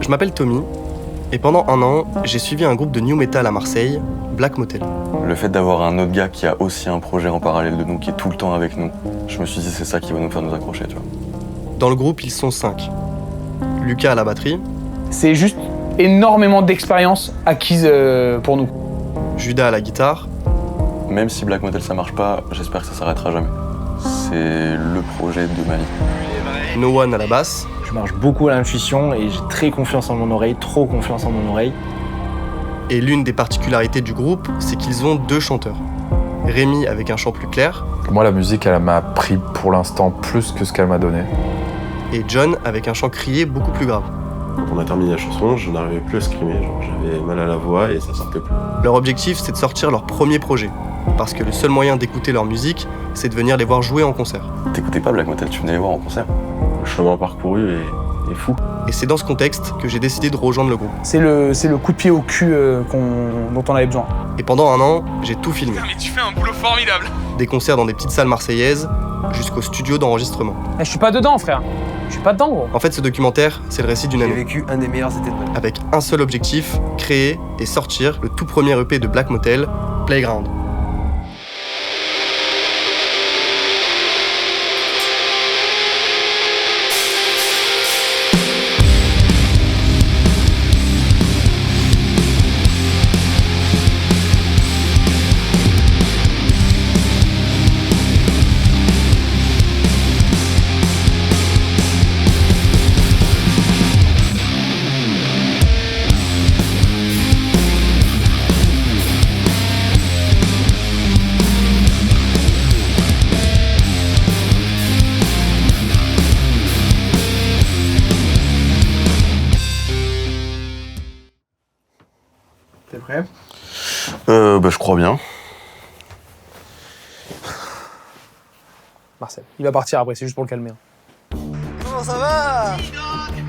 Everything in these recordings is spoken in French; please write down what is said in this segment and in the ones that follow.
Je m'appelle Tommy, et pendant 1 an, j'ai suivi un groupe de new metal à Marseille, Black Motel. Le fait d'avoir un autre gars qui a aussi un projet en parallèle de nous, qui est tout le temps avec nous, je me suis dit c'est ça qui va nous faire nous accrocher, tu vois. Dans le groupe, ils sont 5. Lucas à la batterie. C'est juste énormément d'expérience acquise pour nous. Judas à la guitare. Même si Black Motel ça marche pas, j'espère que ça s'arrêtera jamais. C'est le projet de ma vie. No One à la basse. Je marche beaucoup à l'intuition et j'ai très confiance en mon oreille, trop confiance en mon oreille. Et l'une des particularités du groupe, c'est qu'ils ont 2 chanteurs. Rémi avec un chant plus clair. Moi, la musique, elle m'a pris pour l'instant plus que ce qu'elle m'a donné. Et John avec un chant crié beaucoup plus grave. Quand on a terminé la chanson, je n'arrivais plus à screamer, j'avais mal à la voix et ça sortait plus. Leur objectif, c'est de sortir leur premier projet. Parce que le seul moyen d'écouter leur musique, c'est de venir les voir jouer en concert. T'écoutais pas Black Motel, tu venais les voir en concert. Le chemin parcouru est fou. Et c'est dans ce contexte que j'ai décidé de rejoindre le groupe. C'est le coup de pied au cul dont on avait besoin. Et pendant 1 an, j'ai tout filmé. Putain, mais tu fais un boulot formidable. Des concerts dans des petites salles marseillaises, jusqu'au studio d'enregistrement. Je suis pas dedans, frère. Je suis pas dedans, gros. En fait, ce documentaire, c'est le récit d'une J'ai année. vécu un des meilleurs étés de ma vie. Avec un seul objectif, créer et sortir le tout premier EP de Black Motel, Playground. T'es prêt? Je crois bien. Marcel. Il va partir après, c'est juste pour le calmer. Comment ça va?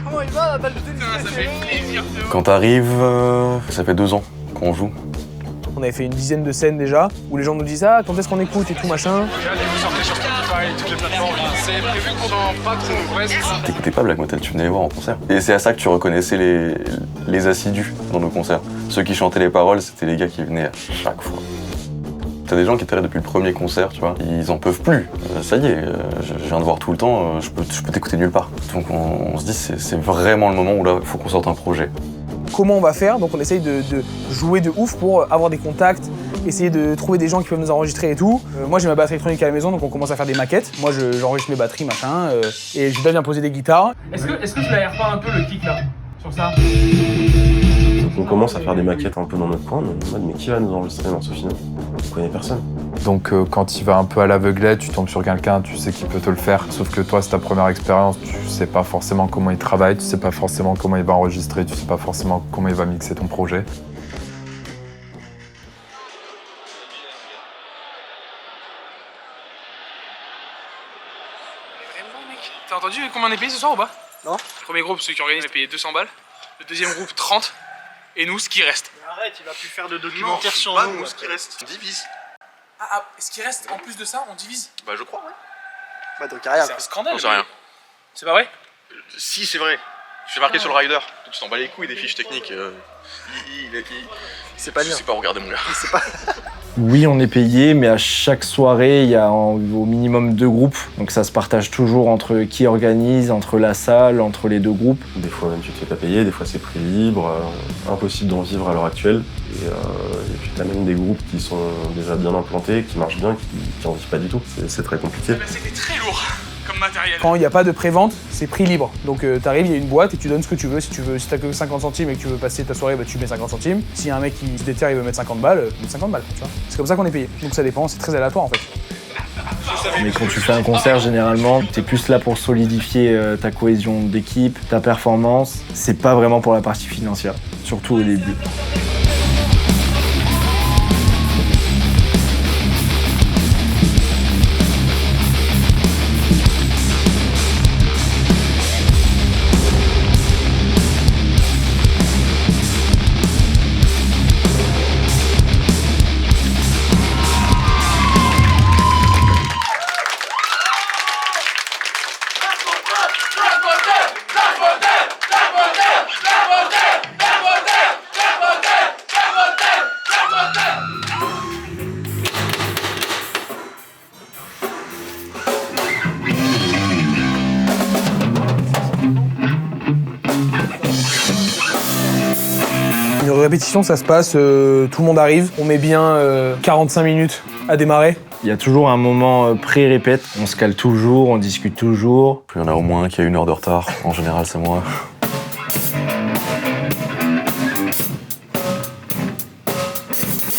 Comment il va la balle de tennis? Ça fait plaisir de ouf. Quand t'arrives, ça fait 2 ans qu'on joue. On avait fait une dizaine de scènes déjà, où les gens nous disent « Ah, quand est-ce qu'on écoute et tout, machin ?» Vous sortez sur Spotify et toutes les plateformes. C'est prévu pendant pas trop reste. T'écoutais pas Black Motel, tu venais les voir en concert. Et c'est à ça que tu reconnaissais les assidus dans nos concerts. Ceux qui chantaient les paroles, c'était les gars qui venaient à chaque fois. T'as des gens qui étaient là depuis le premier concert, tu vois, ils en peuvent plus. Ça y est, je viens de voir tout le temps, je peux t'écouter nulle part. Donc on se dit c'est vraiment le moment où là, il faut qu'on sorte un projet. Comment on va faire? Donc on essaye de jouer de ouf pour avoir des contacts, essayer de trouver des gens qui peuvent nous enregistrer et tout. Moi j'ai ma batterie électronique à la maison, donc on commence à faire des maquettes. Moi j'enregistre mes batteries, machin, et je viens poser des guitares. Est-ce que je l'aère pas un peu le kick là, sur ça? Donc on commence à faire des maquettes un peu dans notre coin, mais on se dit mais qui va nous enregistrer dans ce film? On connaît personne. Donc quand tu vas un peu à l'aveuglette, tu tombes sur quelqu'un, tu sais qu'il peut te le faire. Sauf que toi, c'est ta première expérience, tu sais pas forcément comment il travaille, tu sais pas forcément comment il va enregistrer, tu sais pas forcément comment il va mixer ton projet. Vraiment, mec. T'as entendu combien on est payé ce soir ou pas? Non. Le premier groupe, celui qui organise, on est payé 200 balles. Le deuxième groupe, 30. Et nous, ce qui reste. Arrête, il va plus faire de documentaire sur nous. Ce qui reste. Divise. Ah, ce qui reste en plus de ça, on divise? Bah, je crois, ouais. Bah donc rien. C'est un scandale. Non, c'est rien. C'est pas vrai? Si, c'est vrai. Je fais marquer sur le rider. Tu t'en bats les couilles des fiches techniques. C'est pas Je bien. sais pas regarder mon gars. C'est pas. Oui, on est payé, mais à chaque soirée, il y a au minimum 2 groupes. Donc ça se partage toujours entre qui organise, entre la salle, entre les 2 groupes. Des fois même tu te fais pas payer, des fois c'est prix libre, impossible d'en vivre à l'heure actuelle. Et puis t'as même des groupes qui sont déjà bien implantés, qui marchent bien, qui en vivent pas du tout. C'est très compliqué. Bah, c'était très lourd comme matériel. Quand il n'y a pas de pré-vente, c'est prix libre. Donc t'arrives, il y a une boîte et tu donnes ce que tu veux. Si t'as que 50 centimes et que tu veux passer ta soirée, bah tu mets 50 centimes. S'il y a un mec qui se déterre, il veut mettre 50 balles, il met 50 balles, tu vois. C'est comme ça qu'on est payé. Donc ça dépend, c'est très aléatoire en fait. Mais quand tu fais un concert, généralement, t'es plus là pour solidifier ta cohésion d'équipe, ta performance. C'est pas vraiment pour la partie financière, surtout au début. Black Motel! répétition, ça se passe, tout le monde arrive, on met bien 45 minutes à démarrer. Il y a toujours un moment pré-répète, on se cale toujours, on discute toujours. Il y en a au moins un qui a 1 heure de retard, en général c'est moi.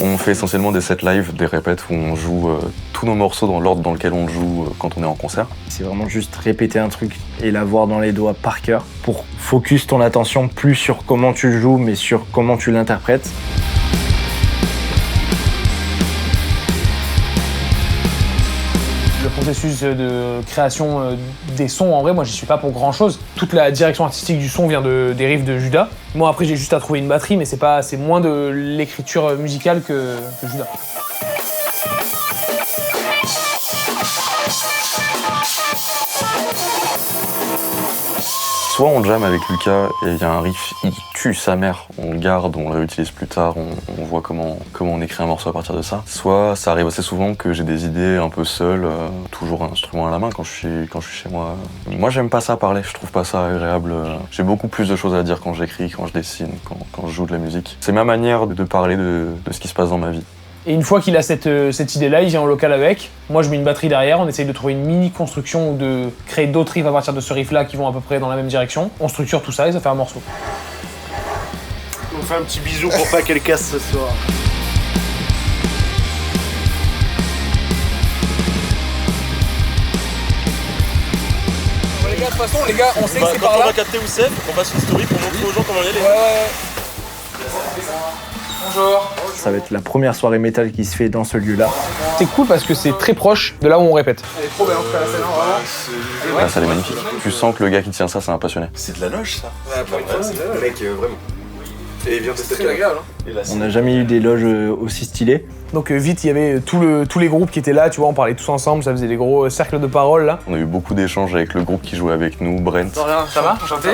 On fait essentiellement des sets live, des répètes où on joue tous nos morceaux dans l'ordre dans lequel on joue quand on est en concert. C'est vraiment juste répéter un truc et l'avoir dans les doigts par cœur pour focus ton attention plus sur comment tu le joues mais sur comment tu l'interprètes. Le processus de création des sons, en vrai, moi j'y suis pas pour grand chose. Toute la direction artistique du son vient des riffs de Judas. Moi après j'ai juste à trouver une batterie, mais c'est moins de l'écriture musicale que Judas. Soit on jam avec Lucas et il y a un riff, il tue sa mère, on le garde, on le réutilise plus tard, on voit comment on écrit un morceau à partir de ça. Soit ça arrive assez souvent que j'ai des idées un peu seul, toujours un instrument à la main quand je suis chez moi. Moi j'aime pas ça parler, je trouve pas ça agréable. J'ai beaucoup plus de choses à dire quand j'écris, quand je dessine, quand je joue de la musique. C'est ma manière de parler de ce qui se passe dans ma vie. Et une fois qu'il a cette idée-là, il vient en local avec. Moi, je mets une batterie derrière, on essaye de trouver une mini-construction ou de créer d'autres riffs à partir de ce riff-là qui vont à peu près dans la même direction. On structure tout ça et ça fait un morceau. On fait un petit bisou pour pas qu'elle casse ce soir. Bon, les gars, de toute façon, on sait que c'est par Quand là. on va capter où c'est, on passe une story pour montrer aux gens comment y aller. Ouais. Bonjour. Ça va être la première soirée métal qui se fait dans ce lieu-là. C'est cool parce que c'est très proche de là où on répète. Elle est trop belle en tout cas la scène, vraiment. Ah, ça elle est magnifique. Tu sens que le gars qui tient ça, c'est un passionné. C'est de la loge ça. Ouais, pour une fois, c'est le mec, vraiment. Et il vient de C'est très agréable. On n'a jamais eu des loges aussi stylées. Donc vite, il y avait tous les groupes qui étaient là, tu vois, on parlait tous ensemble, ça faisait des gros cercles de parole là. On a eu beaucoup d'échanges avec le groupe qui jouait avec nous, Brent. Ça va? Enchanté?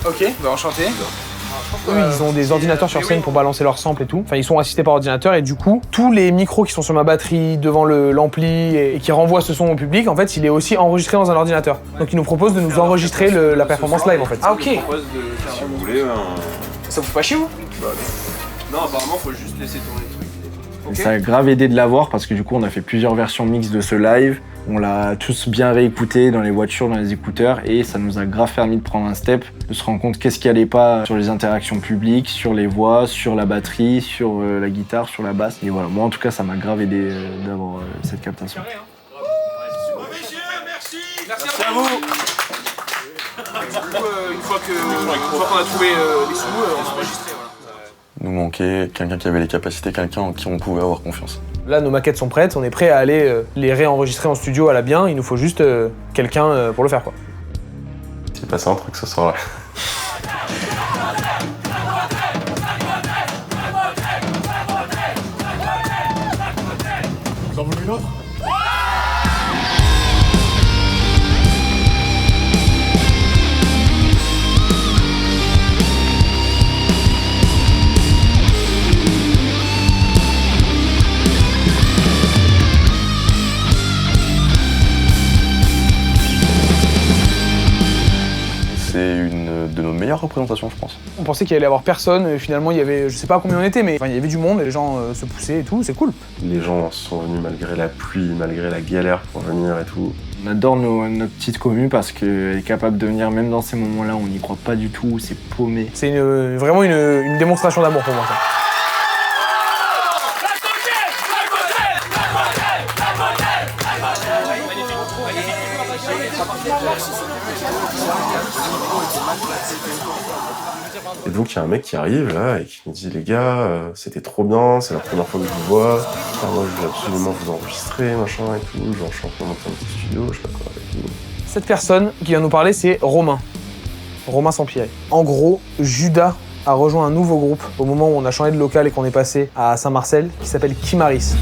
Ok, bah enchanté. Eux, ils ont des ordinateurs sur scène pour balancer leurs samples et tout. Enfin, ils sont assistés par ordinateur et du coup, tous les micros qui sont sur ma batterie, devant l'ampli et qui renvoient ce son au public, en fait, il est aussi enregistré dans un ordinateur. Donc ils nous proposent de nous enregistrer la performance live en fait. Ah ok. Si vous voulez, Ça vous fait pas chier vous? Non, apparemment, faut juste laisser tourner le truc. Et ça a grave aidé de l'avoir parce que du coup on a fait plusieurs versions mixtes de ce live. On l'a tous bien réécouté dans les voitures, dans les écouteurs et ça nous a grave permis de prendre un step, de se rendre compte qu'est-ce qui allait pas sur les interactions publiques, sur les voix, sur la batterie, sur la guitare, sur la basse. Et voilà, moi en tout cas ça m'a grave aidé d'avoir cette captation. Merci à vous. Du coup, une fois qu'on a trouvé les sous, on a enregistré. Nous manquait quelqu'un qui avait les capacités, quelqu'un en qui on pouvait avoir confiance. Là, nos maquettes sont prêtes, on est prêt à aller les réenregistrer en studio à la bien. Il nous faut juste quelqu'un pour le faire quoi. il s'est passé un truc ce soir-là. Vous en voulez une autre? C'est une de nos meilleures représentations, je pense. On pensait qu'il allait y avoir personne, finalement il y avait, je sais pas combien on était, mais enfin, il y avait du monde, les gens se poussaient et tout, c'est cool. Les gens sont venus malgré la pluie, malgré la galère pour venir et tout. On adore notre petite commu parce qu'elle est capable de venir même dans ces moments-là où on n'y croit pas du tout, c'est paumé. C'est vraiment une démonstration d'amour pour moi ça. Et donc il y a un mec qui arrive là et qui me dit les gars, c'était trop bien, c'est la première fois que je vous vois. Enfin, moi je veux absolument vous enregistrer, machin et tout, genre je suis en train de monter un petit studio, je sais pas quoi avec vous. Cette personne qui vient nous parler, c'est Romain Sampierre. En gros, Judas a rejoint un nouveau groupe au moment où on a changé de local et qu'on est passé à Saint-Marcel, qui s'appelle Kimaris.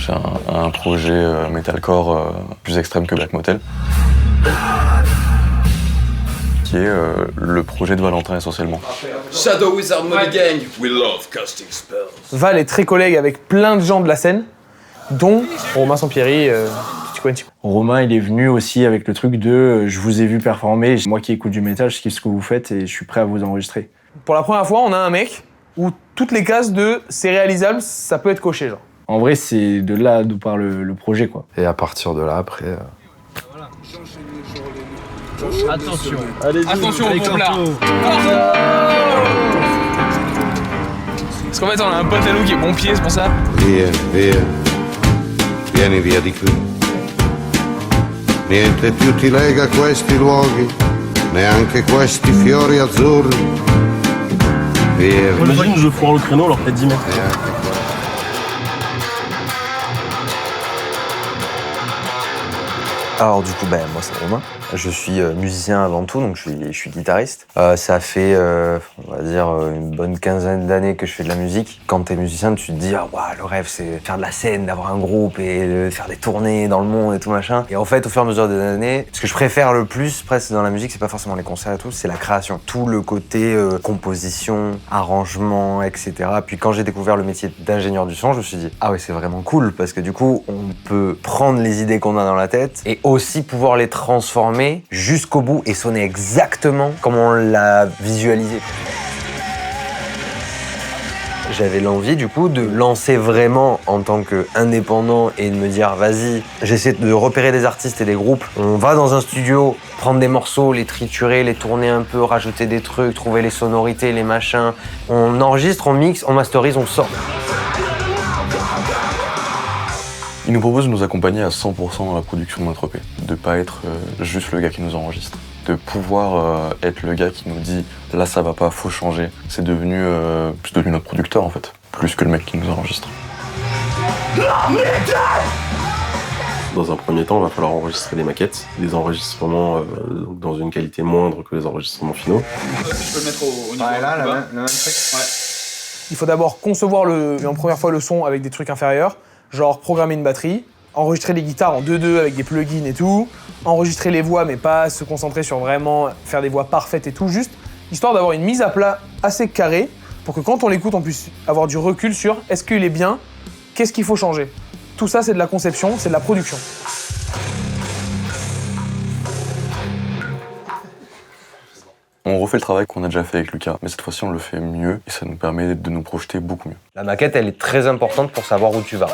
J'ai un projet metalcore plus extrême que Black Motel. qui est le projet de Valentin essentiellement. Shadow Wizard Money Gang, we love casting spells. Val est très collègue avec plein de gens de la scène, dont Romain Sampieri, tu connais. Romain, il est venu aussi avec le truc de je vous ai vu performer, moi qui écoute du métal, je kiffe ce que vous faites et je suis prêt à vous enregistrer. Pour la première fois, on a un mec où toutes les cases de c'est réalisable, ça peut être coché, genre. En vrai, c'est de là d'où part le projet, quoi. Et à partir de là, après... Attention. Attention au bon plat. Parce qu'en fait, on a un pote à nous qui est bon pied, c'est pour ça. Via, vieni via di qui. Niente più ti lega questi luoghi, neanche questi fiori azzurri. Via, Imagine, je foire le créneau alors que t'as 10 mètres. Alors du coup, moi c'est Romain. Je suis musicien avant tout, donc je suis guitariste. Ça fait, on va dire, une bonne quinzaine d'années que je fais de la musique. Quand t'es musicien, tu te dis, ah ouais, le rêve c'est faire de la scène, d'avoir un groupe et de faire des tournées dans le monde et tout machin. Et en fait, au fur et à mesure des années, ce que je préfère le plus presque dans la musique, c'est pas forcément les concerts et tout, c'est la création. Tout le côté composition, arrangement, etc. Puis quand j'ai découvert le métier d'ingénieur du son, je me suis dit, ah ouais, c'est vraiment cool parce que du coup, on peut prendre les idées qu'on a dans la tête et aussi pouvoir les transformer jusqu'au bout et sonner exactement comme on l'a visualisé. J'avais l'envie du coup de lancer vraiment en tant qu'indépendant et de me dire vas-y, j'essaie de repérer des artistes et des groupes. On va dans un studio, prendre des morceaux, les triturer, les tourner un peu, rajouter des trucs, trouver les sonorités, les machins. On enregistre, on mixe, on masterise, on sort. Il nous propose de nous accompagner à 100% dans la production de notre EP, de pas être juste le gars qui nous enregistre, de pouvoir être le gars qui nous dit là ça va pas, faut changer. C'est devenu notre producteur en fait, plus que le mec qui nous enregistre. Dans un premier temps, il va falloir enregistrer des maquettes, des enregistrements dans une qualité moindre que les enregistrements finaux. Je peux le mettre au niveau. Ouais, là, le même truc. Ouais. Il faut d'abord concevoir en première fois le son avec des trucs inférieurs, genre programmer une batterie, enregistrer les guitares en 2-2 avec des plugins et tout, enregistrer les voix mais pas se concentrer sur vraiment faire des voix parfaites et tout, juste histoire d'avoir une mise à plat assez carrée pour que quand on l'écoute on puisse avoir du recul sur est-ce qu'il est bien, qu'est-ce qu'il faut changer. Tout ça c'est de la conception, c'est de la production. On refait le travail qu'on a déjà fait avec Lucas, mais cette fois-ci on le fait mieux et ça nous permet de nous projeter beaucoup mieux. La maquette, elle est très importante pour savoir où tu vas.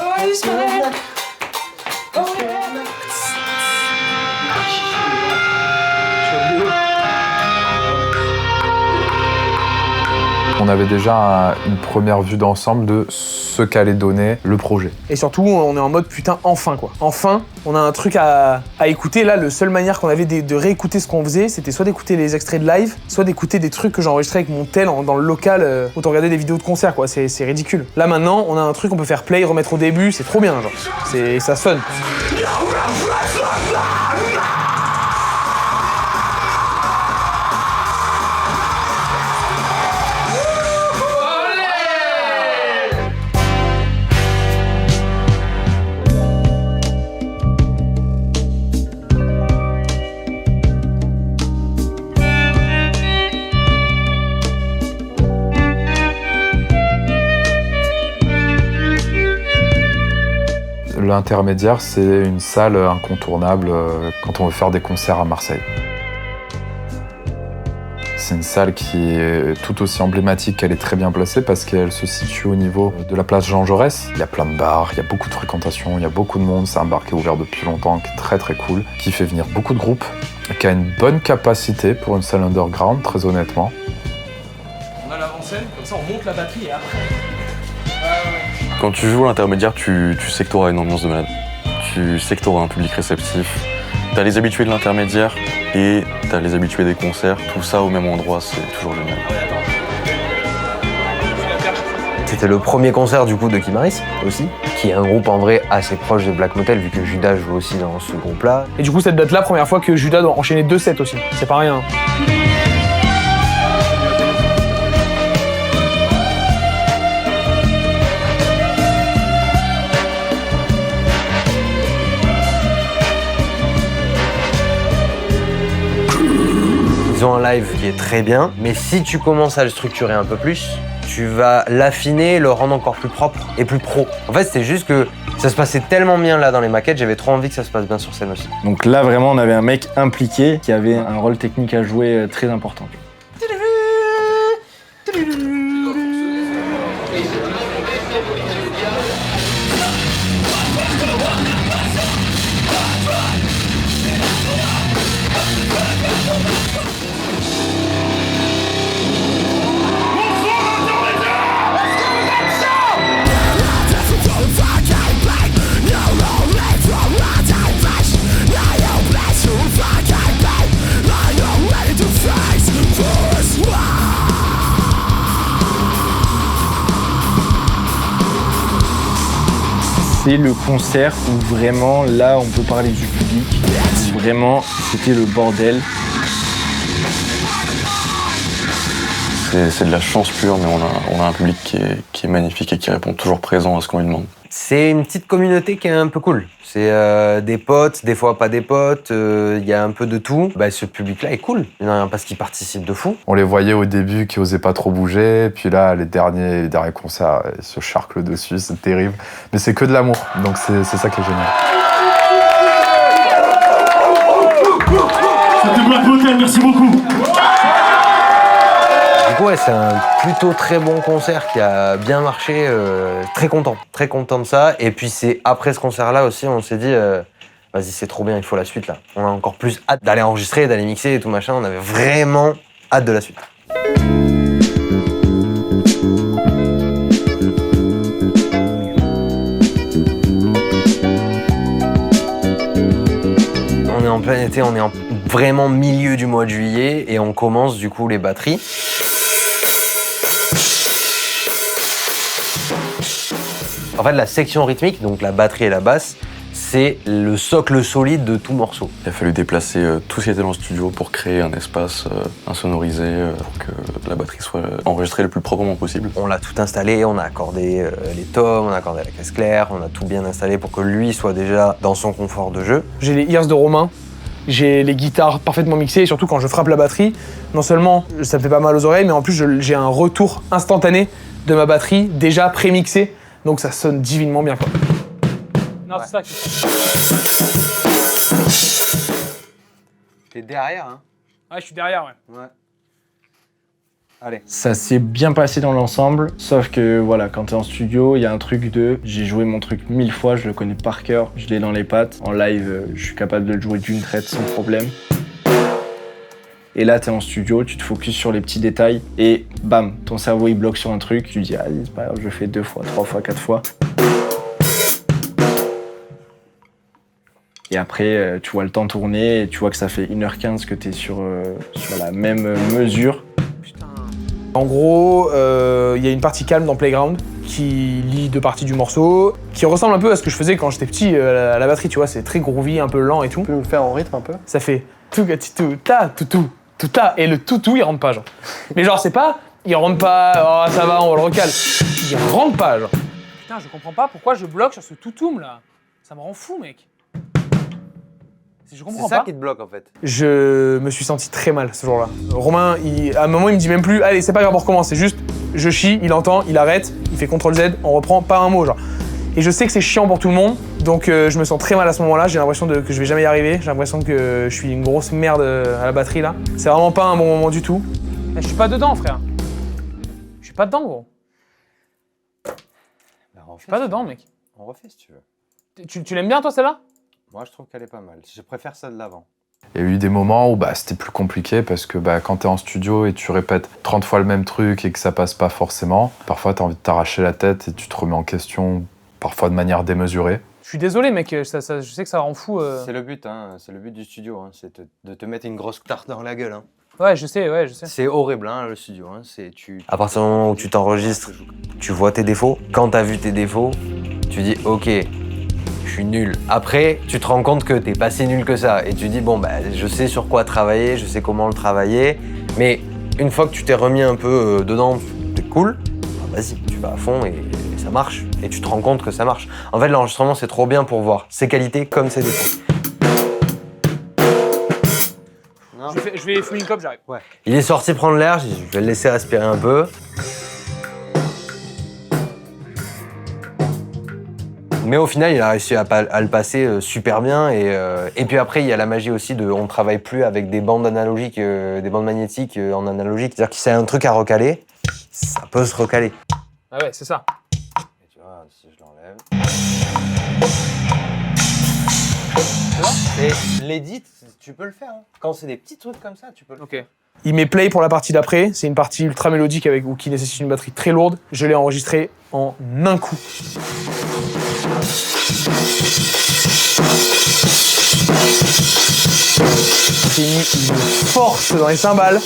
On avait déjà une première vue d'ensemble de ce qu'allait donner le projet. Et surtout, on est en mode putain, enfin quoi. Enfin, on a un truc à écouter. Là, la seule manière qu'on avait de réécouter ce qu'on faisait, c'était soit d'écouter les extraits de live, soit d'écouter des trucs que j'enregistrais avec mon tel dans le local où on regardait des vidéos de concert quoi. C'est ridicule. Là maintenant, on a un truc, on peut faire play, remettre au début, c'est trop bien genre. Ça sonne. L'intermédiaire, c'est une salle incontournable quand on veut faire des concerts à Marseille. C'est une salle qui est tout aussi emblématique qu'elle est très bien placée parce qu'elle se situe au niveau de la place Jean Jaurès. Il y a plein de bars, il y a beaucoup de fréquentation, il y a beaucoup de monde. C'est un bar qui est ouvert depuis longtemps, qui est très très cool, qui fait venir beaucoup de groupes, qui a une bonne capacité pour une salle underground, très honnêtement. On a l'avant-scène, comme ça on monte la batterie et après. Quand tu joues à l'intermédiaire, tu sais que tu auras une ambiance de malade. Tu sais que tu auras un public réceptif. T'as les habitués de l'intermédiaire et t'as les habitués des concerts. Tout ça au même endroit, c'est toujours génial. C'était le premier concert du coup de Kimaris aussi, qui est un groupe en vrai assez proche de Black Motel vu que Judas joue aussi dans ce groupe-là. Et du coup cette date-là, première fois que Judas doit enchaîner 2 sets aussi. C'est pas rien. Ils ont un live qui est très bien, mais si tu commences à le structurer un peu plus, tu vas l'affiner, le rendre encore plus propre et plus pro. En fait, c'était juste que ça se passait tellement bien là dans les maquettes, j'avais trop envie que ça se passe bien sur scène aussi. Donc là, vraiment, on avait un mec impliqué qui avait un rôle technique à jouer très important. C'est le concert où vraiment, là, on peut parler du public. Où vraiment, c'était le bordel. C'est de la chance pure, mais on a un public qui est magnifique et qui répond toujours présent à ce qu'on lui demande. C'est une petite communauté qui est un peu cool. C'est des potes, des fois pas des potes, il y a un peu de tout. Bah, ce public-là est cool, parce qu'il participe de fou. On les voyait au début qui osaient pas trop bouger, puis là, les derniers concerts, ils se charclent dessus, c'est terrible. Mais c'est que de l'amour, donc c'est ça qui est génial. C'était Black Motel, merci beaucoup. Du coup, ouais, c'est un plutôt très bon concert qui a bien marché, très content de ça. Et puis c'est après ce concert-là aussi, on s'est dit, vas-y, c'est trop bien, il faut la suite là. On a encore plus hâte d'aller enregistrer, d'aller mixer et tout machin. On avait vraiment hâte de la suite. On est en plein été, on est en vraiment milieu du mois de juillet et on commence du coup les batteries. En fait, la section rythmique, donc la batterie et la basse, c'est le socle solide de tout morceau. Il a fallu déplacer tout ce qui était dans le studio pour créer un espace insonorisé pour que la batterie soit enregistrée le plus proprement possible. On l'a tout installé, on a accordé les tomes, on a accordé la caisse claire, on a tout bien installé pour que lui soit déjà dans son confort de jeu. J'ai les ears de Romain, j'ai les guitares parfaitement mixées et surtout quand je frappe la batterie, non seulement ça me fait pas mal aux oreilles, mais en plus j'ai un retour instantané de ma batterie déjà pré-mixée. Donc ça sonne divinement bien, quoi. Non, ouais. C'est ça. T'es derrière, hein? Ouais, je suis derrière, ouais. Allez. Ça s'est bien passé dans l'ensemble, sauf que voilà, quand t'es en studio, il y a un truc de... J'ai joué mon truc 1000 fois, je le connais par cœur, je l'ai dans les pattes. En live, je suis capable de le jouer d'une traite sans problème. Et là, t'es en studio, tu te focuses sur les petits détails et bam, ton cerveau il bloque sur un truc, tu dis, ah, c'est pas grave, je fais 2 fois, 3 fois, 4 fois. Et après, tu vois le temps tourner et tu vois que ça fait 1h15 que t'es sur la même mesure. Putain. En gros, il y a une partie calme dans Playground qui lie 2 parties du morceau, qui ressemble un peu à ce que je faisais quand j'étais petit à la batterie, tu vois, c'est très groovy, un peu lent et tout. Tu peux nous le faire en rythme un peu? Ça fait tout gatitou ta toutou. Tout ta et le toutou il rentre pas genre. Mais genre c'est pas il rentre pas, oh ça va on le recale. Il rentre pas genre. Putain je comprends pas pourquoi je bloque sur ce toutoum là. Ça me rend fou mec. Je comprends pas. C'est ça pas. qui te bloque en fait. Je me suis senti très mal ce jour-là. Romain, à un moment il me dit même plus allez c'est pas grave on recommence, c'est juste je chie, il entend, il arrête, il fait CTRL Z, on reprend pas un mot genre. Et je sais que c'est chiant pour tout le monde, donc je me sens très mal à ce moment-là, j'ai l'impression que je vais jamais y arriver, j'ai l'impression que je suis une grosse merde à la batterie là. C'est vraiment pas un bon moment du tout. Je suis pas dedans frère. Je suis pas dedans gros. Je suis pas dedans mec. On refait si tu veux. Tu l'aimes bien toi celle-là? Moi je trouve qu'elle est pas mal, je préfère celle de l'avant. Il y a eu des moments où c'était plus compliqué parce que quand t'es en studio et tu répètes 30 fois le même truc et que ça passe pas forcément, parfois t'as envie de t'arracher la tête et tu te remets en question, parfois de manière démesurée. Je suis désolé mec, je sais que ça rend fou. C'est le but, hein, c'est le but du studio, hein, c'est de te mettre une grosse tarte dans la gueule. Hein. Ouais, je sais. C'est horrible hein, le studio. Hein, à partir du moment où tu t'enregistres, tu vois tes défauts. Quand t'as vu tes défauts, tu dis ok, je suis nul. Après, tu te rends compte que t'es pas si nul que ça. Et tu dis bon, je sais sur quoi travailler, je sais comment le travailler. Mais une fois que tu t'es remis un peu dedans, t'es cool, vas-y, tu vas à fond et ça marche. Et tu te rends compte que ça marche. En fait, l'enregistrement, c'est trop bien pour voir ses qualités comme ses défauts. Je vais fumer une clope, j'arrive. Ouais. Il est sorti prendre l'air, je vais le laisser respirer un peu. Mais au final, il a réussi à le passer super bien. Et puis après, il y a la magie aussi de on travaille plus avec des bandes analogiques, des bandes magnétiques en analogique. C'est-à-dire que si c'est un truc à recaler, ça peut se recaler. Ah ouais, c'est ça. Et tu vois, si je l'enlève. Et l'édit, tu peux le faire. Hein. Quand c'est des petits trucs comme ça, tu peux le faire. Ok. Il met play pour la partie d'après. C'est une partie ultra mélodique ou qui nécessite une batterie très lourde. Je l'ai enregistré en un coup. J'ai mis une force dans les cymbales.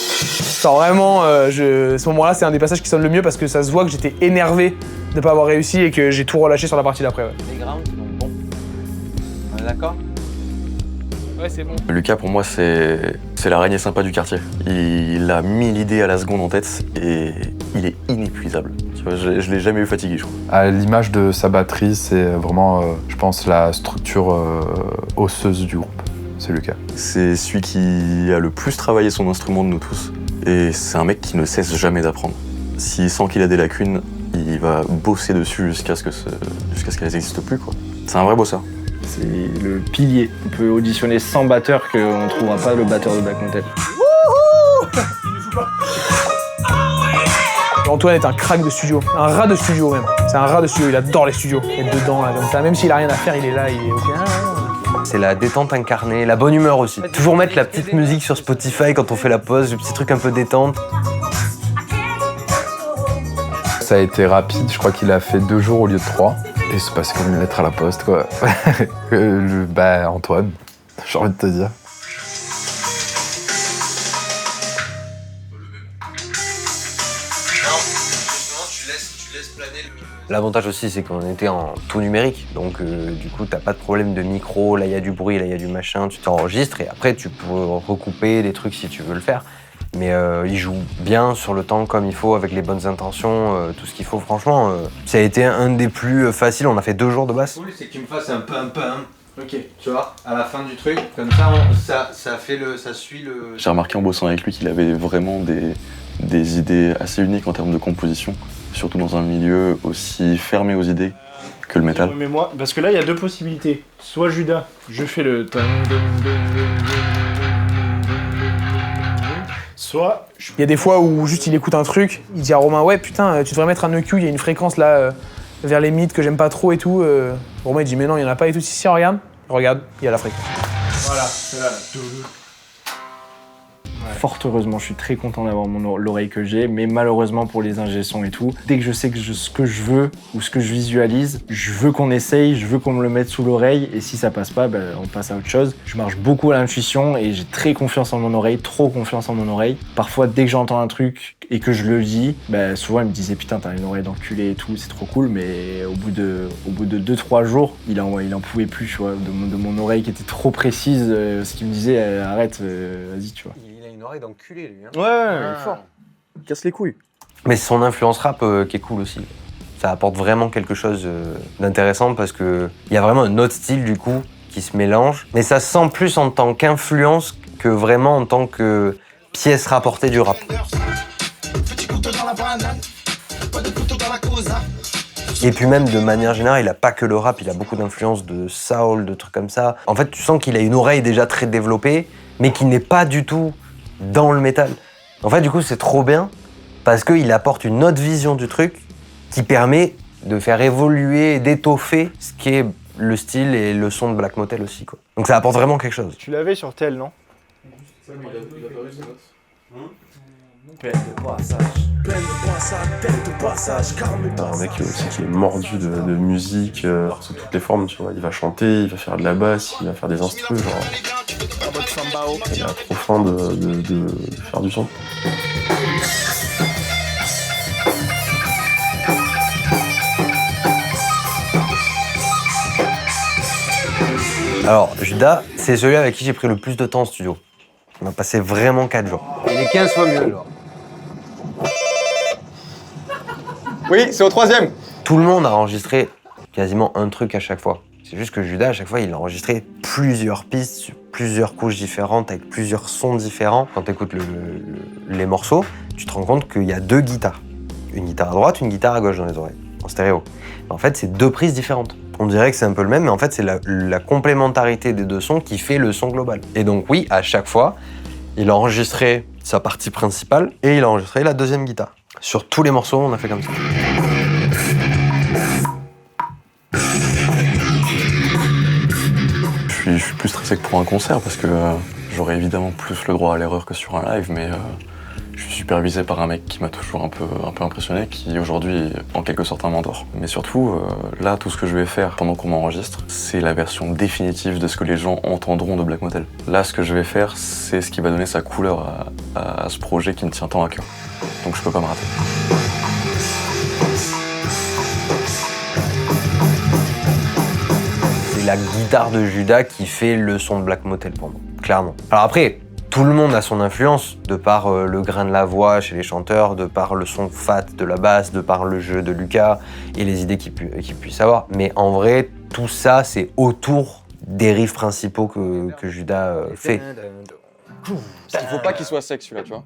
Genre vraiment, ce moment-là, c'est un des passages qui sonne le mieux parce que ça se voit que j'étais énervé de pas avoir réussi et que j'ai tout relâché sur la partie d'après. Ouais. Les grounds, c'est donc bon. On est d'accord ? Ouais, c'est bon. Lucas, pour moi, c'est l'araignée sympa du quartier. Il a 1000 idées à la seconde en tête et il est inépuisable. Tu vois, je l'ai jamais eu fatigué, je crois. À l'image de sa batterie, c'est vraiment, je pense, la structure osseuse du groupe. C'est Lucas. C'est celui qui a le plus travaillé son instrument de nous tous. Et c'est un mec qui ne cesse jamais d'apprendre. S'il sent qu'il a des lacunes, il va bosser dessus jusqu'à ce qu'elles n'existent plus, quoi. C'est un vrai bosseur. C'est le pilier. On peut auditionner 100 batteurs qu'on ne trouvera pas le batteur de Black Motel. Antoine est un crack de studio, un rat de studio même. C'est un rat de studio, il adore les studios. Être dedans, là, comme ça. Même s'il a rien à faire, il est là, il est ok. C'est la détente incarnée, la bonne humeur aussi. Toujours mettre la petite musique sur Spotify quand on fait la pause, le petit truc un peu détente. Ça a été rapide, je crois qu'il a fait 2 jours au lieu de 3. Et c'est passé comme une lettre à la poste, quoi. Antoine, j'ai envie de te dire. L'avantage aussi, c'est qu'on était en tout numérique, donc du coup, t'as pas de problème de micro, là il y a du bruit, là il y a du machin, tu t'enregistres et après tu peux recouper des trucs si tu veux le faire. Mais il joue bien sur le temps comme il faut, avec les bonnes intentions, tout ce qu'il faut, franchement. Ça a été un des plus faciles, on a fait 2 jours de basse. Oui, c'est que tu me fasses un pam. Ok, tu vois, à la fin du truc, comme ça, ça suit le... J'ai remarqué en bossant avec lui qu'il avait vraiment des idées assez uniques en termes de composition, surtout dans un milieu aussi fermé aux idées que le métal. Mais moi, parce que là, il y a 2 possibilités. Soit Judas, je fais le... Soit... Il y a des fois où juste il écoute un truc, il dit à Romain, ouais putain, tu devrais mettre un EQ, il y a une fréquence là, vers les mids que j'aime pas trop et tout. Romain il dit, mais non, il y en a pas et tout. Si, regarde, il y a la fréquence. Voilà, c'est là. Fort heureusement, je suis très content d'avoir l'oreille que j'ai, mais malheureusement pour les ingé sons et tout, dès que je sais ce que je veux ou ce que je visualise, je veux qu'on essaye, je veux qu'on me le mette sous l'oreille, et si ça passe pas, on passe à autre chose. Je marche beaucoup à l'intuition et j'ai très confiance en mon oreille, trop confiance en mon oreille. Parfois, dès que j'entends un truc et que je le dis, souvent ils me disaient putain t'as une oreille d'enculé et tout, c'est trop cool, mais au bout de 2-3 jours, il en pouvait plus, tu vois, de mon oreille qui était trop précise, ce qu'il me disait arrête, vas-y, tu vois. Une oreille d'enculé, lui. Hein. Ouais, il est fort. Il casse les couilles. Mais c'est son influence rap qui est cool aussi. Ça apporte vraiment quelque chose d'intéressant parce qu'il y a vraiment un autre style, du coup, qui se mélange. Mais ça se sent plus en tant qu'influence que vraiment en tant que pièce rapportée du rap. Et puis même, de manière générale, il a pas que le rap, il a beaucoup d'influences de soul, de trucs comme ça. En fait, tu sens qu'il a une oreille déjà très développée, mais qui n'est pas du tout dans le métal. En fait, du coup, c'est trop bien parce qu'il apporte une autre vision du truc qui permet de faire évoluer et d'étoffer ce qui est le style et le son de Black Motel aussi, quoi. Donc ça apporte vraiment quelque chose. Tu l'avais sur tel, non? Plein de passages. T'as un mec aussi qui est mordu de musique sous toutes les formes, tu vois. Il va chanter, il va faire de la basse, il va faire des instrus, genre. Il a trop faim de faire du son. Alors, Judas, c'est celui avec qui j'ai pris le plus de temps en studio. On a passé vraiment 4 jours. Il est 15 fois mieux, alors. Oui, c'est au 3e. Tout le monde a enregistré quasiment un truc à chaque fois. C'est juste que Juda, à chaque fois, il a enregistré plusieurs pistes, sur plusieurs couches différentes, avec plusieurs sons différents. Quand tu écoutes les morceaux, tu te rends compte qu'il y a 2 guitares. Une guitare à droite, une guitare à gauche dans les oreilles, en stéréo. En fait, c'est 2 prises différentes. On dirait que c'est un peu le même, mais en fait, c'est la complémentarité des 2 sons qui fait le son global. Et donc oui, à chaque fois, il a enregistré sa partie principale et il a enregistré la 2e guitare. Sur tous les morceaux, on a fait comme ça. Je suis plus stressé que pour un concert parce que j'aurais évidemment plus le droit à l'erreur que sur un live, mais je suis supervisé par un mec qui m'a toujours un peu impressionné, qui aujourd'hui est en quelque sorte un mentor. Mais surtout, là, tout ce que je vais faire pendant qu'on m'enregistre, c'est la version définitive de ce que les gens entendront de Black Motel. Là, ce que je vais faire, c'est ce qui va donner sa couleur à ce projet qui me tient tant à cœur. Donc je peux pas me rater. C'est la guitare de Juda qui fait le son de Black Motel pour moi, clairement. Alors après, tout le monde a son influence, de par le grain de la voix chez les chanteurs, de par le son fat de la basse, de par le jeu de Lucas et les idées qu'il puisse avoir. Mais en vrai, tout ça, c'est autour des riffs principaux que Juda fait. Il faut pas qu'il soit sec celui-là, tu vois.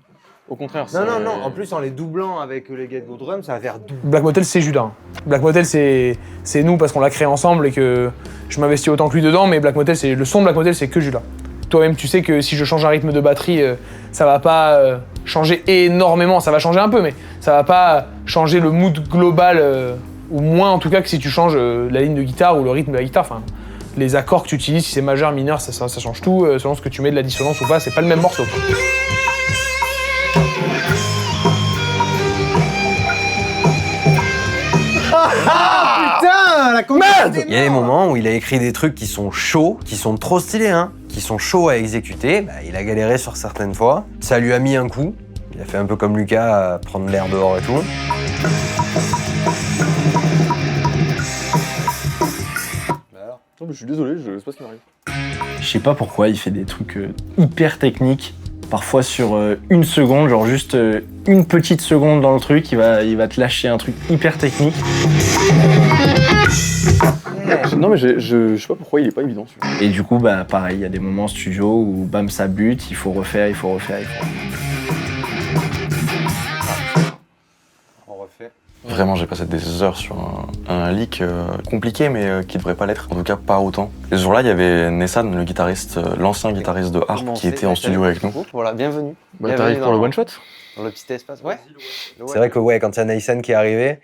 Au contraire, Non, en plus en les doublant avec les Get Go Drums, ça va faire double. Black Motel, c'est Juda. Black Motel, c'est nous parce qu'on l'a créé ensemble et que je m'investis autant que lui dedans, mais Black Motel, le son de Black Motel, c'est que Juda. Toi-même, tu sais que si je change un rythme de batterie, ça va pas changer énormément, ça va changer un peu, mais ça va pas changer le mood global, ou moins en tout cas que si tu changes la ligne de guitare ou le rythme de la guitare. Enfin, les accords que tu utilises, si c'est majeur, mineur, ça change tout, selon ce que tu mets de la dissonance ou pas, c'est pas le même morceau. Putain, la merde! Il y a des moments où il a écrit des trucs qui sont chauds, qui sont trop stylés, hein, qui sont chauds à exécuter. Bah, il a galéré sur certaines fois. Ça lui a mis un coup. Il a fait un peu comme Lucas, à prendre l'air dehors et tout. Je suis désolé, je sais pas ce qui m'arrive. Je sais pas pourquoi il fait des trucs hyper techniques. Parfois sur 1 seconde, genre juste une petite seconde dans le truc, il va te lâcher un truc hyper technique. Non mais je sais pas pourquoi il est pas évident celui-là. Et du coup, bah pareil, il y a des moments en studio où bam ça bute, il faut refaire. On refait. Vraiment, j'ai passé des heures sur un leak compliqué, mais qui devrait pas l'être. En tout cas, pas autant. Et ce jour-là, il y avait Nessan, le guitariste, l'ancien guitariste de Harp, qui était en studio avec nous. Voilà, bienvenue. Bah, t'arrives pour le one shot? Dans le petit espace, ouais. C'est vrai que quand il y a Nessan qui est arrivé,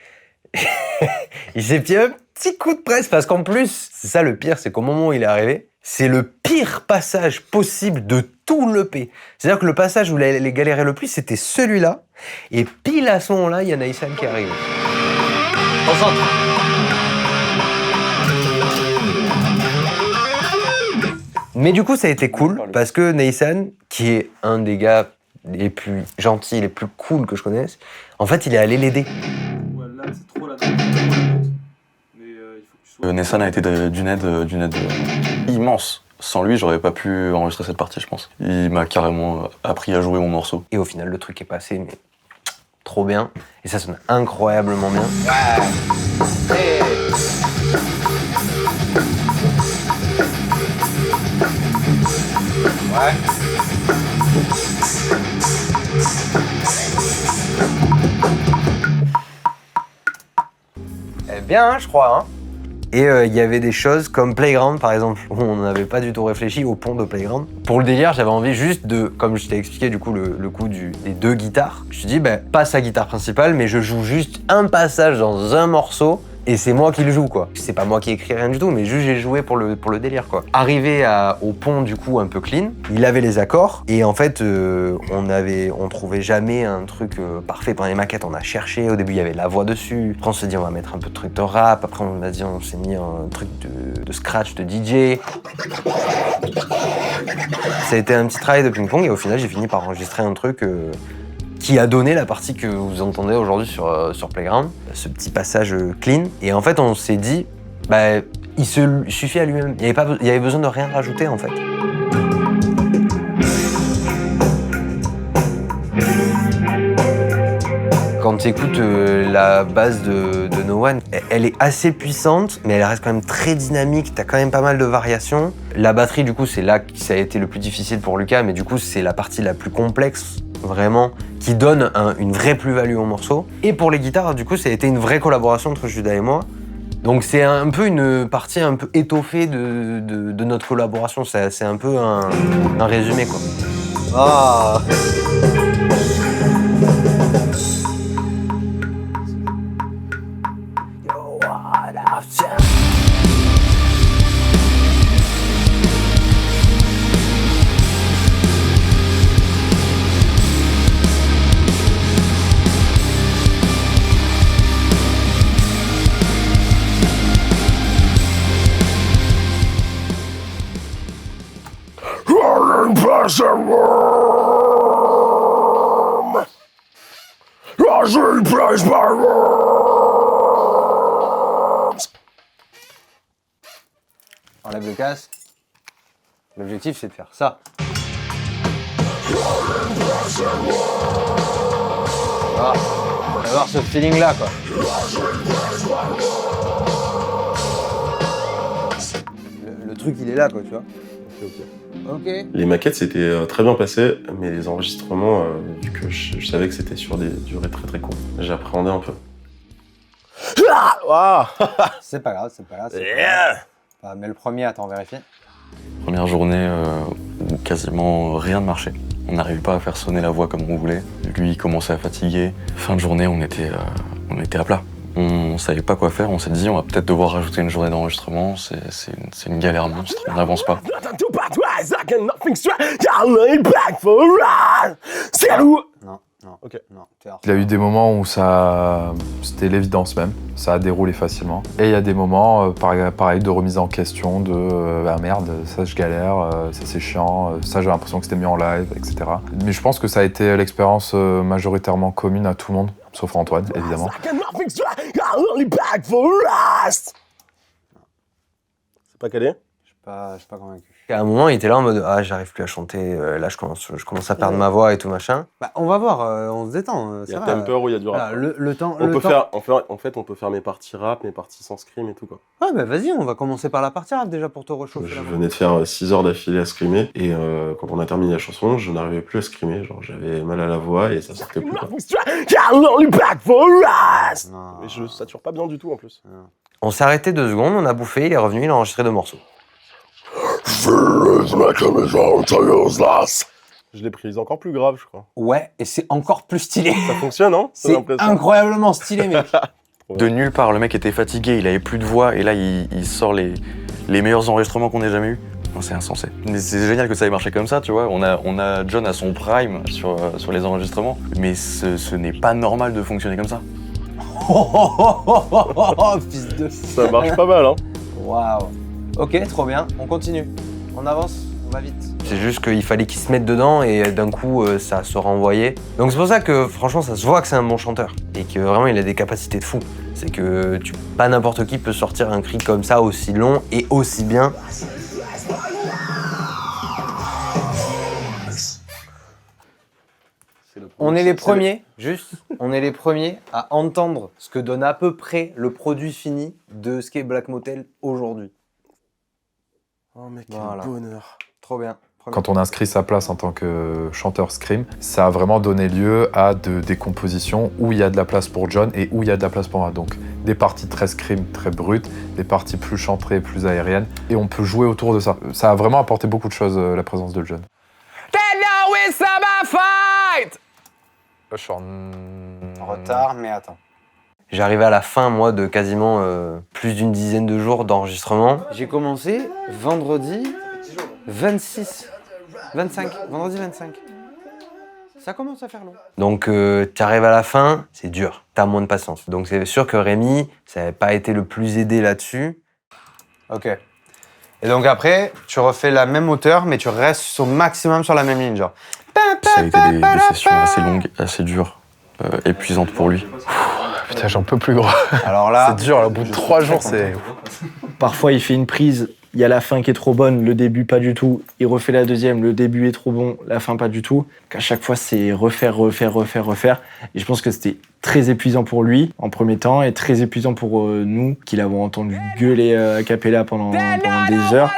il s'est pris un petit coup de presse, parce qu'en plus, c'est ça le pire, c'est qu'au moment où il est arrivé, c'est le pire passage possible de tout l'EP. C'est-à-dire que le passage où il allait galérer le plus, c'était celui-là. Et pile à ce moment-là, il y a Nessan qui arrive. Concentre. Mais du coup, ça a été cool, parce que Nessan, qui est un des gars les plus gentils, les plus cool que je connaisse, en fait, il est allé l'aider. Nessan a été d'une aide immense. Sans lui, j'aurais pas pu enregistrer cette partie, je pense. Il m'a carrément appris à jouer mon morceau. Et au final, le truc est passé, mais trop bien. Et ça sonne incroyablement bien. Ouais. Bien, hein, je crois. Hein. Et il y avait des choses comme Playground, par exemple, où on n'avait pas du tout réfléchi au pont de Playground. Pour le délire, j'avais envie juste de, comme je t'ai expliqué du coup le coup des 2 guitares, je me suis dit, pas sa guitare principale, mais je joue juste un passage dans un morceau, et c'est moi qui le joue, quoi. C'est pas moi qui écris rien du tout, mais juste j'ai joué pour le délire, quoi. Arrivé au pont, du coup, un peu clean, il avait les accords, et en fait, on trouvait jamais un truc parfait. Pendant les maquettes, on a cherché, au début, il y avait la voix dessus, après on s'est dit, on va mettre un peu de truc de rap, après on s'est mis un truc de scratch, de DJ. Ça a été un petit travail de ping-pong, et au final, j'ai fini par enregistrer un truc qui a donné la partie que vous entendez aujourd'hui sur Playground, ce petit passage clean. Et en fait, on s'est dit, il se suffit à lui-même. Il y avait besoin de rien rajouter, en fait. Quand tu écoutes la base de No one, elle est assez puissante, mais elle reste quand même très dynamique, t'as quand même pas mal de variations. La batterie, du coup, c'est là que ça a été le plus difficile pour Lucas, mais du coup, c'est la partie la plus complexe, vraiment, qui donne une vraie plus-value au morceau. Et pour les guitares, du coup, ça a été une vraie collaboration entre Judas et moi. Donc c'est un peu une partie un peu étoffée de notre collaboration, c'est un peu un résumé, quoi. Ah. Enlève le casque. L'objectif, c'est de faire ça. Ah, on va avoir ce feeling-là, quoi. Le truc, il est là, quoi, tu vois. Ok. Les maquettes, c'était très bien passé, mais les enregistrements, vu que je savais que c'était sur des durées très très courtes, j'appréhendais un peu. C'est pas grave, c'est pas grave. Yeah. Mais le premier, attends, vérifie. Première journée où quasiment rien ne marchait. On n'arrivait pas à faire sonner la voix comme on voulait. Lui, il commençait à fatiguer. Fin de journée, on était à plat. On savait pas quoi faire, on s'est dit on va peut-être devoir rajouter une journée d'enregistrement, c'est une galère monstre, on n'avance pas. Non, non, ok. Non, il y a eu des moments où c'était l'évidence même, ça a déroulé facilement. Et il y a des moments, pareil, de remise en question, ah merde, ça je galère, ça c'est chiant, ça j'ai l'impression que c'était mieux en live, etc. Mais je pense que ça a été l'expérience majoritairement commune à tout le monde, sauf Antoine, évidemment. C'est pas calé ? Je suis pas convaincu. À un moment, il était là en mode ah, j'arrive plus à chanter, là je commence à perdre ma voix et tout machin. Bah, on va voir, on se détend. Il y a temper où il y a du rap. Le temps. En fait, on peut faire mes parties rap, mes parties sans scream et tout, quoi. Ouais, bah vas-y, on va commencer par la partie rap déjà pour te réchauffer. Je venais de faire 6 heures d'affilée à screamer, et quand on a terminé la chanson, je n'arrivais plus à screamer, genre j'avais mal à la voix et ça sortait plus, quoi. Mais je sature pas bien du tout en plus. On s'est arrêté 2 secondes, on a bouffé, il est revenu, il a enregistré 2 morceaux. Je l'ai prise encore plus grave, je crois. Ouais, et c'est encore plus stylé. Ça fonctionne, hein? C'est incroyablement stylé, mec. De nulle part, le mec était fatigué, il avait plus de voix, et là il sort les meilleurs enregistrements qu'on ait jamais eus. Non, c'est insensé. Mais c'est génial que ça ait marché comme ça, tu vois. On a John à son prime sur les enregistrements, mais ce n'est pas normal de fonctionner comme ça. Fils de... Ça marche pas mal, hein. Waouh. Ok, trop bien, on continue. On avance, on va vite. C'est juste qu'il fallait qu'il se mette dedans et d'un coup ça se renvoyait. Donc c'est pour ça que franchement ça se voit que c'est un bon chanteur et que vraiment il a des capacités de fou. C'est que pas n'importe qui peut sortir un cri comme ça aussi long et aussi bien. On est les premiers, on est les premiers à entendre ce que donne à peu près le produit fini de ce qu'est Black Motel aujourd'hui. Oh mec, quel bonheur. Trop bien. Quand on inscrit sa place en tant que chanteur scream, ça a vraiment donné lieu à des compositions où il y a de la place pour John et où il y a de la place pour moi. Donc des parties très scream, très brutes, des parties plus chantées, plus aériennes, et on peut jouer autour de ça. Ça a vraiment apporté beaucoup de choses, la présence de John. Là, je suis en retard, mais attends. J'arrivais à la fin, moi, de quasiment plus d'une dizaine de jours d'enregistrement. J'ai commencé vendredi 26, 25, vendredi 25. Ça commence à faire long. Donc, tu arrives à la fin, c'est dur, t'as moins de patience. Donc, c'est sûr que Rémi, ça n'avait pas été le plus aidé là-dessus. Ok. Et donc après, tu refais la même hauteur, mais tu restes au maximum sur la même ligne, genre. Ça a été des sessions assez longues, assez dures, épuisantes pour lui. Putain, j'en peux plus, gros. Alors là, c'est dur, au bout de 3 jours, c'est... Parfois, il fait une prise il y a la fin qui est trop bonne, le début pas du tout. Il refait la deuxième, le début est trop bon, la fin pas du tout. Qu'à chaque fois, c'est refaire. Et je pense que c'était très épuisant pour lui en premier temps et très épuisant pour nous qui l'avons entendu gueuler a cappella pendant des heures.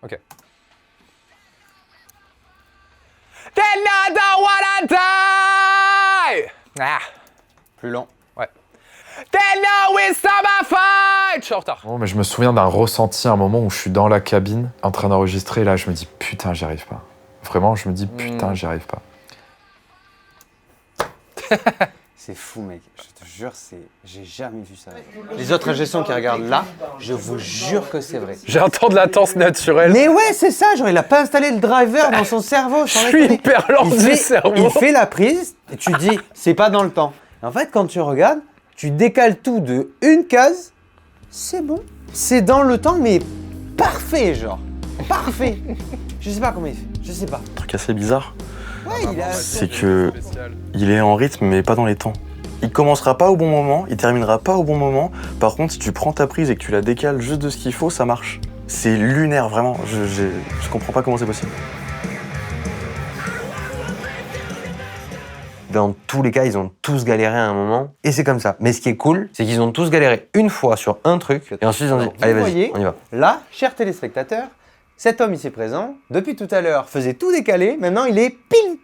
Ok. Ah, plus long. Ouais. Je suis en retard. Bon, mais je me souviens d'un ressenti à un moment où je suis dans la cabine en train d'enregistrer et là je me dis putain j'y arrive pas. Vraiment je me dis putain j'y arrive pas. C'est fou mec, je te jure, j'ai jamais vu ça. Les autres ingé-sons qui regardent là, je vous jure que c'est vrai. J'ai un temps de latence naturelle. Mais ouais, c'est ça, genre il a pas installé le driver dans son cerveau. Je suis hyper lent du cerveau. Il fait la prise et tu dis c'est pas dans le temps. En fait quand tu regardes, tu décales tout de une case, c'est bon. C'est dans le temps mais parfait genre. Parfait. Je sais pas comment il fait, je sais pas. Un truc assez bizarre. Ouais, c'est que il est en rythme mais pas dans les temps. Il commencera pas au bon moment, il terminera pas au bon moment. Par contre, si tu prends ta prise et que tu la décales juste de ce qu'il faut, ça marche. C'est lunaire vraiment. Je comprends pas comment c'est possible. Dans tous les cas, ils ont tous galéré à un moment, et c'est comme ça. Mais ce qui est cool, c'est qu'ils ont tous galéré une fois sur un truc, et ensuite ils ont dit allez vas-y, on y va. Là, chers téléspectateurs, cet homme ici présent, depuis tout à l'heure, faisait tout décaler, maintenant il est pile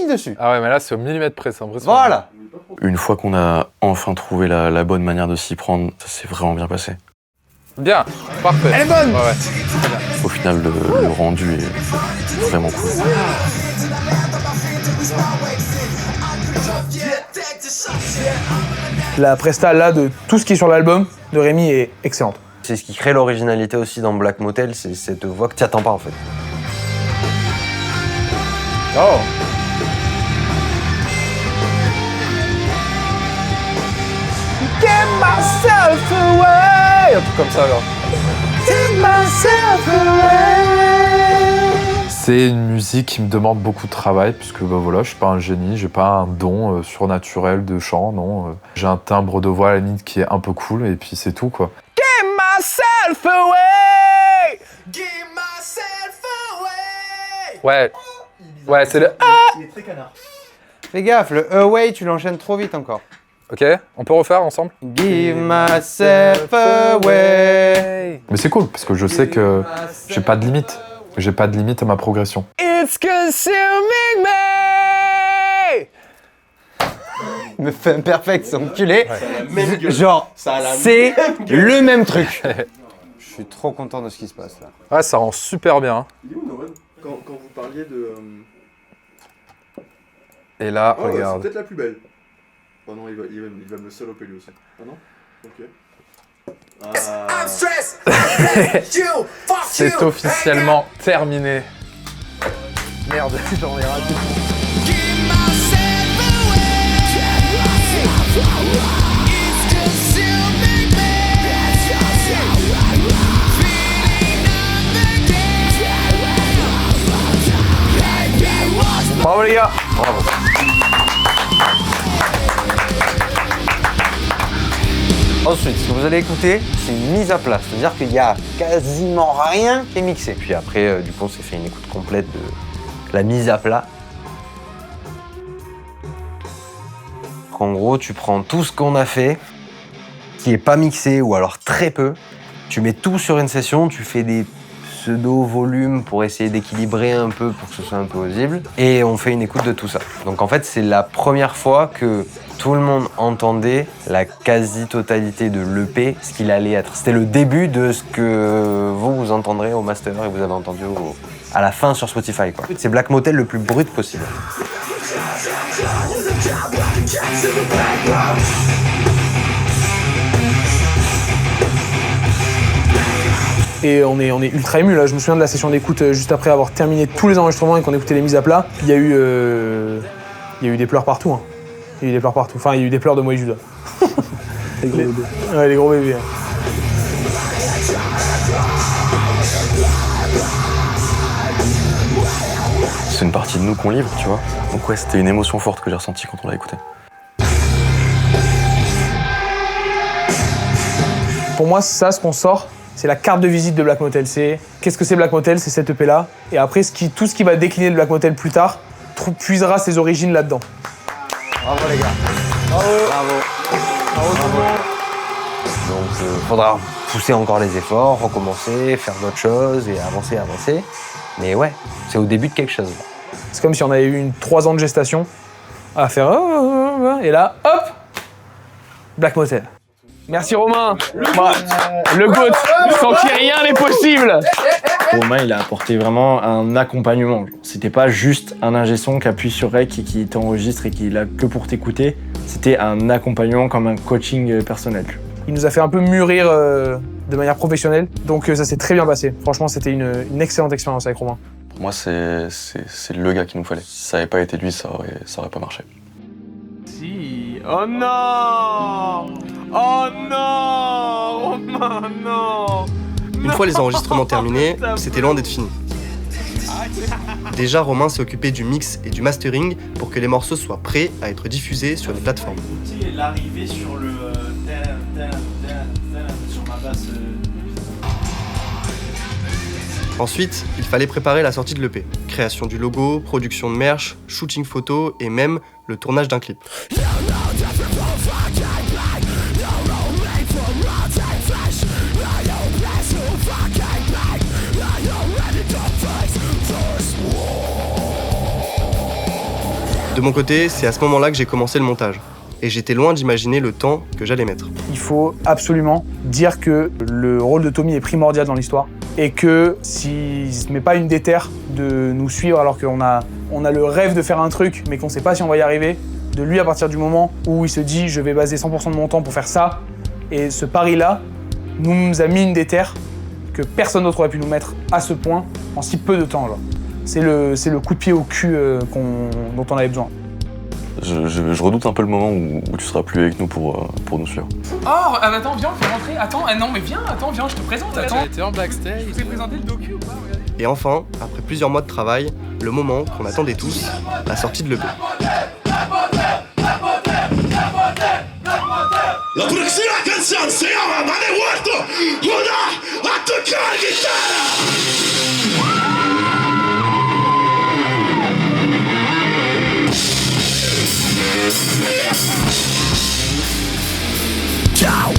dessus. Ah ouais, mais là c'est au millimètre près, c'est impressionnant. Voilà. Une fois qu'on a enfin trouvé la bonne manière de s'y prendre, ça s'est vraiment bien passé. Bien, parfait. Elle est bonne. Ouais. Au final, le rendu est vraiment cool. La presta là de tout ce qui est sur l'album de Rémi est excellente. C'est ce qui crée l'originalité aussi dans Black Motel, c'est cette voix que tu attends pas en fait. Oh. Get myself away. Un truc comme ça alors. Get myself away. C'est une musique qui me demande beaucoup de travail puisque bah voilà, je suis pas un génie, j'ai pas un don surnaturel de chant, non. J'ai un timbre de voix à la limite qui est un peu cool et puis c'est tout quoi. Get myself away. Give myself away. Ouais, c'est le Il est très canard. Fais gaffe, le away, tu l'enchaînes trop vite encore. Ok, on peut refaire ensemble? Give myself away. Mais c'est cool parce que je sais que j'ai pas de limite. J'ai pas de limite à ma progression. It's consuming me. Me fait imperfect, c'est enculé. Genre, c'est le même truc. Je suis trop content de ce qui se passe là. Ouais, ça rend super bien. Il est où Noël quand vous parliez de... Et là, ouais, regarde. c'est peut-être la plus belle. Oh non, il va me saloper lui aussi. Ah non? Ok. C'est officiellement terminé. Merde, j'en ai raté. Bravo les gars. Bravo. Ensuite, ce que vous allez écouter, c'est une mise à plat, c'est-à-dire qu'il y a quasiment rien qui est mixé. Puis après, du coup, on s'est fait une écoute complète de la mise à plat. En gros, tu prends tout ce qu'on a fait, qui est pas mixé ou alors très peu, tu mets tout sur une session, tu fais des pseudo-volumes pour essayer d'équilibrer un peu pour que ce soit un peu audible, et on fait une écoute de tout ça. Donc en fait, c'est la première fois que tout le monde entendait la quasi-totalité de l'EP, ce qu'il allait être. C'était le début de ce que vous entendrez au master et vous avez entendu à la fin sur Spotify, quoi. C'est Black Motel le plus brut possible. Et on est ultra ému là. Je me souviens de la session d'écoute juste après avoir terminé tous les enregistrements et qu'on écoutait les mises à plat. Il y a eu des pleurs partout. Hein. Il y a eu des pleurs partout. Enfin, il y a eu des pleurs de moi et Judas. Les gros bébés. C'est une partie de nous qu'on livre, tu vois. Donc ouais, c'était une émotion forte que j'ai ressentie quand on l'a écouté. Pour moi, ça, ce qu'on sort, c'est la carte de visite de Black Motel. Qu'est-ce que c'est Black Motel? C'est cette EP-là. Et après, tout ce qui va décliner de Black Motel plus tard puisera ses origines là-dedans. Bravo les gars. Bravo. Bravo tout le monde. Donc faudra pousser encore les efforts, recommencer, faire d'autres choses et avancer. Mais ouais, c'est au début de quelque chose. C'est comme si on avait eu 3 ans de gestation à faire et là, hop, Black Motel. Merci Romain. Le GOAT, sans qui rien n'est possible. Romain, il a apporté vraiment un accompagnement. C'était pas juste un ingé son qui appuie sur rec et qui t'enregistre et qui est là que pour t'écouter. C'était un accompagnement comme un coaching personnel. Il nous a fait un peu mûrir de manière professionnelle, donc ça s'est très bien passé. Franchement, c'était une excellente expérience avec Romain. Pour moi, c'est le gars qu'il nous fallait. Si ça n'avait pas été lui, ça aurait pas marché. Si. Oh non! Oh non! Romain, non! Une fois les enregistrements terminés, c'était loin d'être fini. Déjà, Romain s'est occupé du mix et du mastering pour que les morceaux soient prêts à être diffusés sur les plateformes. L'arrivée sur le sur ma basse. Ensuite, il fallait préparer la sortie de l'EP. Création du logo, production de merch, shooting photo et même le tournage d'un clip. De mon côté, c'est à ce moment-là que j'ai commencé le montage. Et j'étais loin d'imaginer le temps que j'allais mettre. Il faut absolument dire que le rôle de Tommy est primordial dans l'histoire et que s'il ne se met pas une déterre de nous suivre alors qu'on a le rêve de faire un truc mais qu'on ne sait pas si on va y arriver, de lui à partir du moment où il se dit je vais baser 100% de mon temps pour faire ça, et ce pari-là nous a mis une déterre que personne d'autre aurait pu nous mettre à ce point en si peu de temps. C'est le coup de pied au cul dont on avait besoin. Je redoute un peu le moment où tu seras plus avec nous pour nous suivre. Oh, attends, viens, on fait rentrer. Attends, non, mais viens, je te présente. Attends, t'es en backstage. Je t'ai présenté le docu ou pas? Et enfin, après plusieurs mois de travail, le moment qu'on attendait tous, la sortie de l'EP. La próxima canción se llama Mane Huerto. ¡Una a tocar guitarra! Ciao!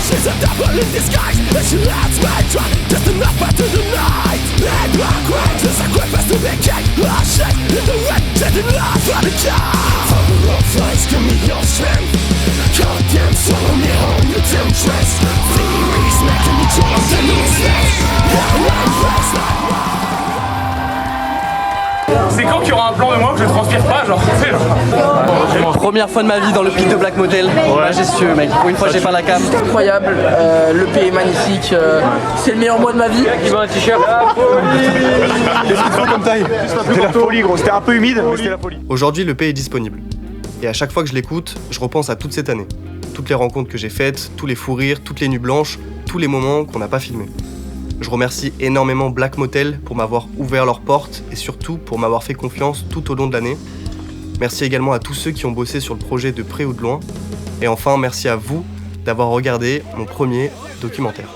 She's a devil in disguise, and she lets me try just enough to the night. And my queen, the sacrifice to be king. Oh shit, in the red, setting love for the child. From the rough face, give me your strength. Goddamn, swallow me home, you damn tricks. Theories making me drunk, the useless. C'est quand qu'il y aura un plan de moi que je transpire pas, genre, tu sais, genre. Première fois de ma vie dans le pic de Black Motel, majestueux mec, pour une fois j'ai pas la cam. Incroyable, l'EP est magnifique, c'est le meilleur mois de ma vie. Il veut un t-shirt. Qu'est-ce qu'il faut comme taille? C'était la folie gros, c'était un peu humide, mais c'était la folie. Aujourd'hui, l'EP est disponible. Et à chaque fois que je l'écoute, je repense à toute cette année. Toutes les rencontres que j'ai faites, tous les fous rires, toutes les nuits blanches, tous les moments qu'on n'a pas filmés. Je remercie énormément Black Motel pour m'avoir ouvert leurs portes et surtout pour m'avoir fait confiance tout au long de l'année. Merci également à tous ceux qui ont bossé sur le projet de près ou de loin. Et enfin, merci à vous d'avoir regardé mon premier documentaire.